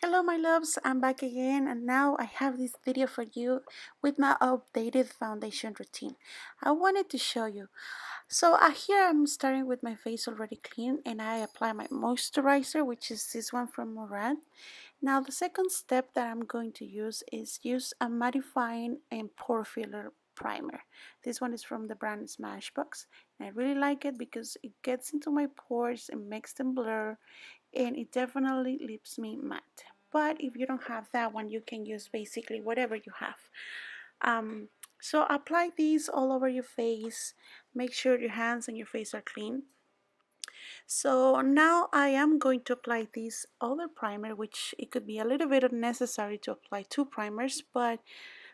Hello my loves, I'm back again and now I have this video for you with my updated foundation routine. I wanted to show you. Here I'm starting with my face already clean and I apply my moisturizer, which is this one from Murad. Now the second step that I'm going to use a mattifying and pore filler primer. This one is from the brand Smashbox and I really like it because it gets into my pores and makes them blur, and it definitely leaves me matte. But if you don't have that one, you can use basically whatever you have. Um, so apply these all over your face. Make sure your hands and your face are clean. So now I am going to apply this other primer, which it could be a little bit unnecessary to apply two primers, but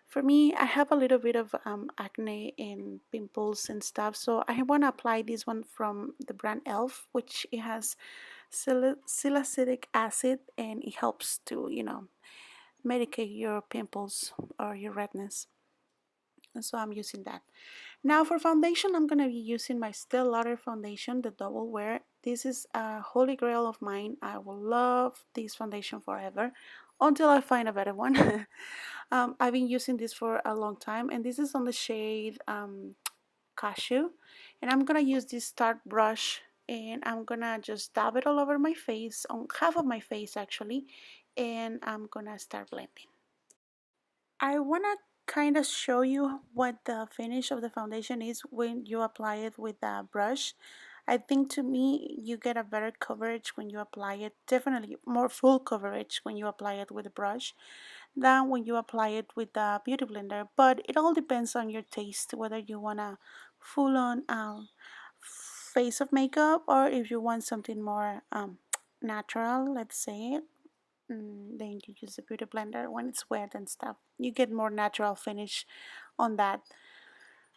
for me, I have a little bit of acne and pimples and stuff, so I want to apply this one from the brand Elf, which it has salicylic acid and it helps to, medicate your pimples or your redness. And so I'm using that. Now for foundation, I'm going to be using my Still Lauder foundation, the double wear. This is a holy grail of mine. I will love this foundation forever until I find a better one. I've been using this for a long time, and this is on the shade Cashew. And I'm going to use this Tarte brush, and I'm going to just dab it all over my face, on half of my face actually, and I'm going to start blending. I want to kind of show you what the finish of the foundation is when you apply it with a brush. I think to me you get a better coverage when you apply it, definitely more full coverage when you apply it with a brush than when you apply it with the beauty blender, but it all depends on your taste, whether you want a full on face of makeup or if you want something more natural, let's say. Then you use the beauty blender when it's wet and stuff. You get more natural finish on that.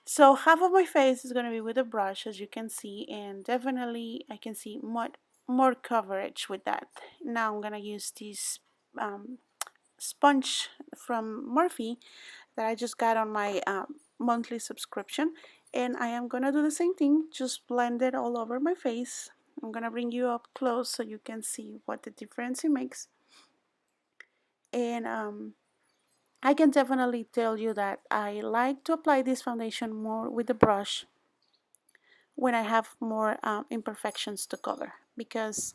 So half of my face is going to be with a brush, as you can see, and definitely I can see more coverage with that. Now I'm going to use this um, sponge from Morphe that I just got on my monthly subscription, and I am going to do the same thing, just blend it all over my face. I'm going to bring you up close so you can see what the difference it makes. And I can definitely tell you that I like to apply this foundation more with the brush when I have more imperfections to cover, because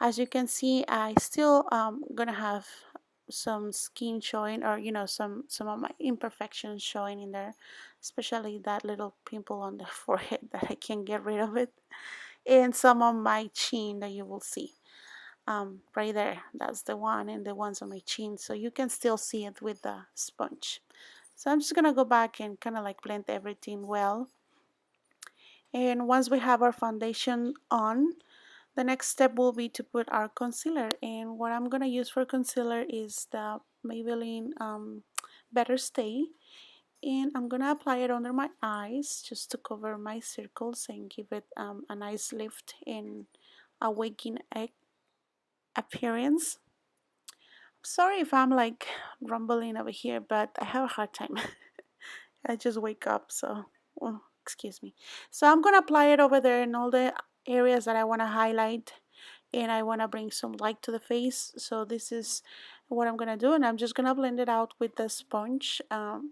as you can see I still gonna have some skin showing, or some of my imperfections showing in there, especially that little pimple on the forehead that I can't get rid of it, and some on my chin that you will see right there. That's the one, and the ones on my chin, so you can still see it with the sponge. So I'm just gonna go back and kind of like blend everything well. And once we have our foundation on, the next step will be to put our concealer. And what I'm gonna use for concealer is the Maybelline Better Stay, and I'm gonna apply it under my eyes just to cover my circles and give it a nice lift and a waking egg appearance. Sorry if I'm like rumbling over here, but I have a hard time. I just wake up, so excuse me. So I'm gonna apply it over there in all the areas that I want to highlight, and I want to bring some light to the face. So this is what I'm gonna do, and I'm just gonna blend it out with the sponge,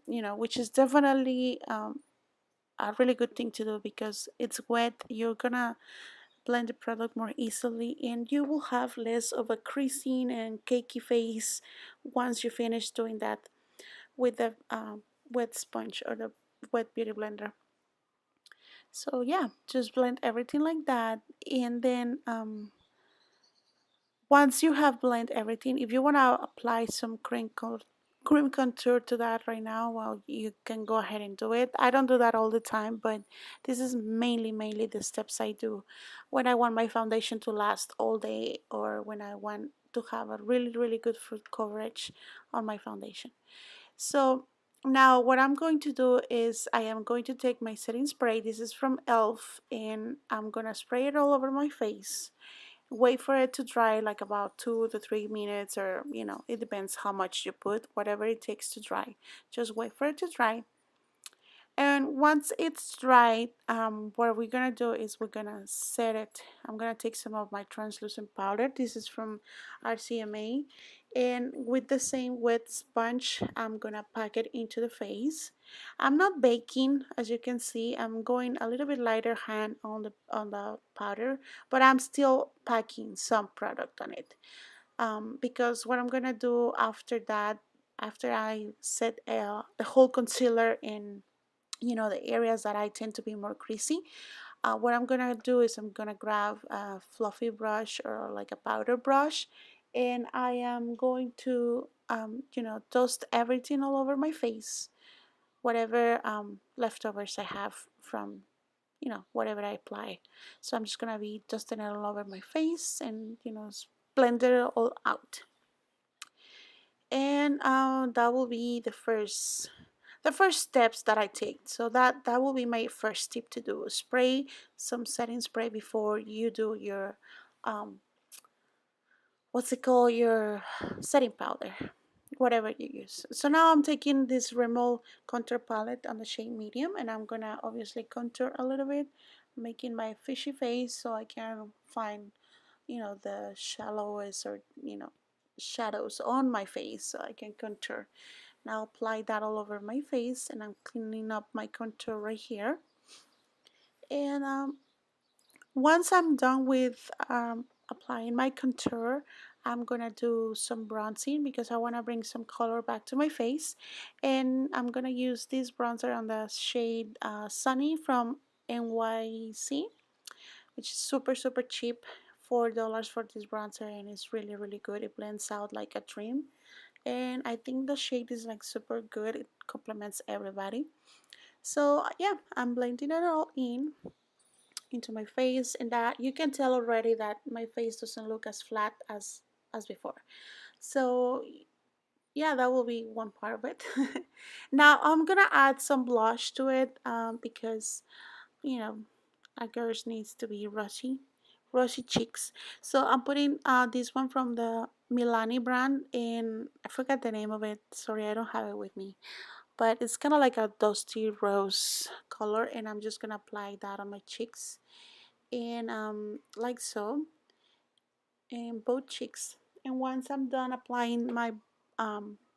which is definitely a really good thing to do because it's wet. You're gonna blend the product more easily, and you will have less of a creasing and cakey face once you finish doing that with the wet sponge or the wet beauty blender. So yeah, just blend everything like that, and then once you have blended everything, if you want to apply some cream contour to that right now, well, you can go ahead and do it. I don't do that all the time, but this is mainly the steps I do when I want my foundation to last all day, or when I want to have a really good fruit coverage on my foundation. So now what I'm going to do is I am going to take my setting spray. This is from Elf, and I'm gonna spray it all over my face. Wait for it to dry, like about 2 to 3 minutes, or it depends how much you put, whatever it takes to dry. Just wait for it to dry. And once it's dried, what we're gonna do is we're gonna set it. I'm gonna take some of my translucent powder. This is from RCMA, And with the same wet sponge, I'm gonna pack it into the face. I'm not baking, as you can see. I'm going a little bit lighter hand on the powder, but I'm still packing some product on it. Because what I'm gonna do after that, after I set the whole concealer in, the areas that I tend to be more creasy, what I'm gonna do is I'm gonna grab a fluffy brush or like a powder brush, and I am going to dust everything all over my face, whatever leftovers I have from whatever I apply. So I'm just gonna be dusting it all over my face and blend it all out. And that will be the first steps that I take. So that will be my first tip to do. Spray some setting spray before you do your what's it called, your setting powder, whatever you use. So now I'm taking this Rimmel contour palette on the shade medium, and I'm gonna obviously contour a little bit, making my fishy face so I can find the shallowest or shadows on my face so I can contour. Now apply that all over my face, and I'm cleaning up my contour right here. And once I'm done with applying my contour, I'm gonna do some bronzing because I want to bring some color back to my face. And I'm gonna use this bronzer on the shade Sunny from NYC, which is super super cheap. $4 for this bronzer, and it's really really good. It blends out like a dream, and I think the shade is like super good. It complements everybody. So yeah, I'm blending it all into my face, and that you can tell already that my face doesn't look as flat as before. So yeah, that will be one part of it. Now I'm gonna add some blush to it, because you know a girl needs to be rosy cheeks. So I'm putting this one from the Milani brand, and I forgot the name of it. Sorry, I don't have it with me, but it's kind of like a dusty rose color, and I'm just gonna apply that on my cheeks, and like so, and both cheeks. And once I'm done applying my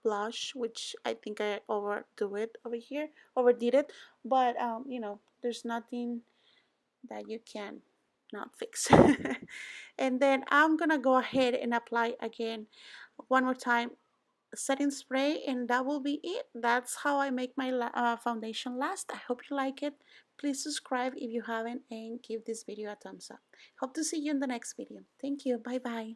blush, which I think I overdo it over here, overdid it, but there's nothing that you can not fix. And then I'm gonna go ahead and apply again one more time setting spray, and that will be it. That's how I make my foundation last. I hope you like it. Please subscribe if you haven't, and give this video a thumbs up. Hope to see you in the next video. Thank you. Bye bye.